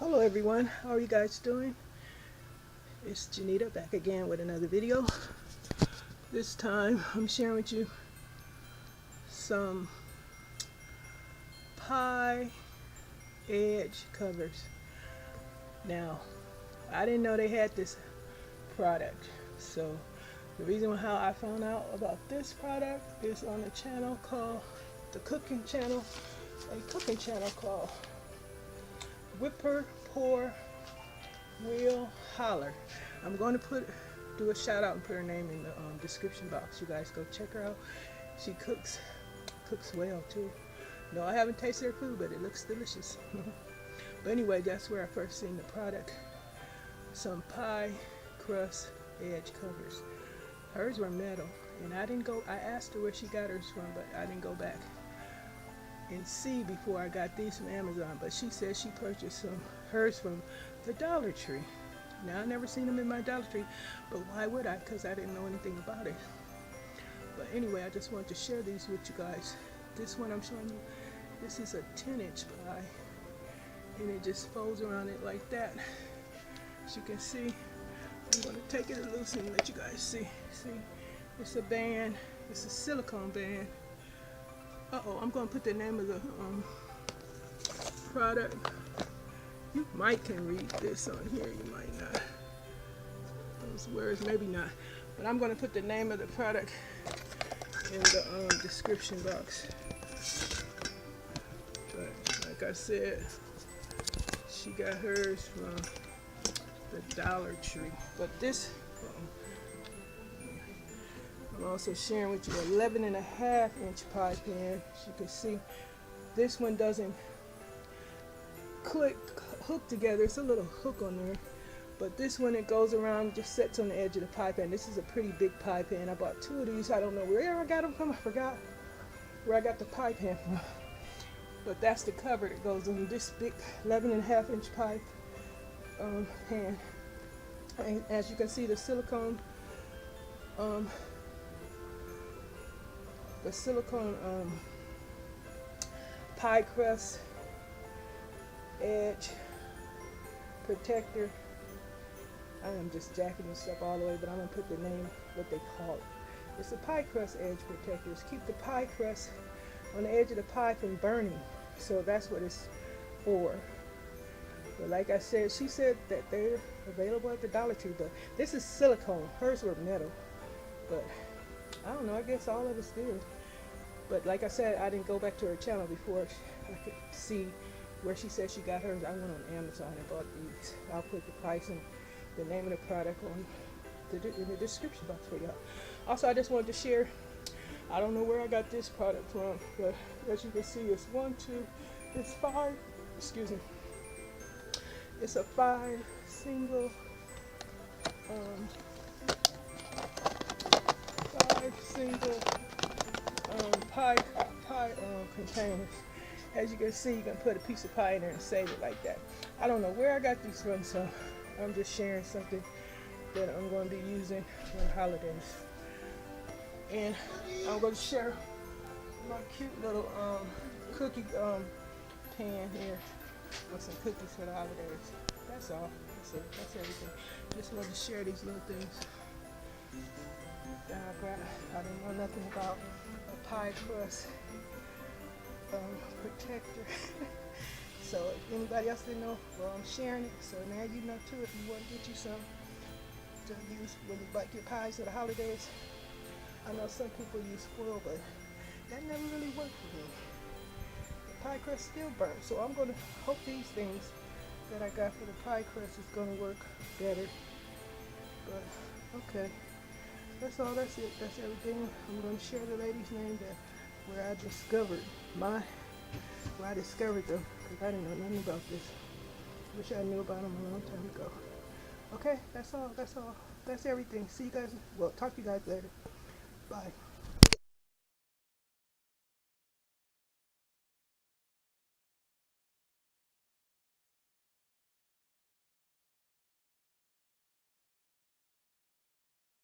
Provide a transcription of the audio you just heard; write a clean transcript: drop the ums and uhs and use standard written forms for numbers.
Hello everyone, how are you guys doing? It's Janita back again with another video. This time I'm sharing with you some pie edge covers. Now, I didn't know they had this product, so the reason how I found out about this product is on a channel called a cooking channel called Whipper Pour Wheel Holler. I'm going to do a shout out and put her name in the description box. You guys go check her out. She cooks well too. No, I haven't tasted her food, but it looks delicious. But anyway, that's where I first seen the product. Some pie crust edge covers. Hers were metal, and I asked her where she got hers from, but I didn't go back and see before I got these from Amazon. But she said she purchased hers from the Dollar Tree. Now, I never seen them in my Dollar Tree, but why would I? Because I didn't know anything about it. But anyway, I just wanted to share these with you guys. This one I'm showing you, this is a 10-inch pie, and it just folds around it like that. As you can see, I'm going to take it loose and let you guys see. See, it's a band. It's a silicone band. I'm going to put the name of the product. You might can read this on here. You might not. Those words, maybe not. But I'm going to put the name of the product in the description box. But like I said, she got hers from the Dollar Tree. But this, I'm also sharing with you 11.5-inch pie pan. As you can see, this one doesn't hook together. It's a little hook on there. But this one, it goes around, just sits on the edge of the pie pan. This is a pretty big pie pan. I bought 2 of these. I don't know where I got them from. I forgot where I got the pie pan from. But that's the cover that goes on this big 11.5-inch pie pan. And as you can see, the silicone pie crust edge protector. I am just jacking this up all the way, but I'm going to put the name, what they call it. It's a pie crust edge protector. It's keep the pie crust on the edge of the pie from burning. So that's what it's for. But like I said, she said that they're available at the Dollar Tree, but this is silicone. Hers were metal. But I don't know, I guess all of us did. But like I said, I didn't go back to her channel before I could see where she said she got hers. I went on Amazon and bought these. I'll put the price and the name of the product in the description box for y'all. Also, I just wanted to share, I don't know where I got this product from, but as you can see, it's 5, excuse me. It's a 5 single pie containers. As you can see, you can put a piece of pie in there and save it like that. I don't know where I got these from, so I'm just sharing something that I'm going to be using for the holidays. And I'm going to share my cute little cookie pan here with some cookies for the holidays. That's all. That's it. That's everything. Just wanted to share these little things that I got. I didn't know nothing about a pie crust protector. So if anybody else didn't know, well, I'm sharing it. So now you know too. If you want to get you some to use when you bake your pies for the holidays. I know some people use foil, but that never really worked for me. Pie crust still burns, so I'm going to hope these things that I got for the pie crust is going to work better. But okay, that's all. That's it. That's everything. I'm going to share the lady's name where I discovered them, because I didn't know nothing about this. Wish I knew about them a long time ago. Okay, that's all. That's everything. See you guys. Well, talk to you guys later. Bye.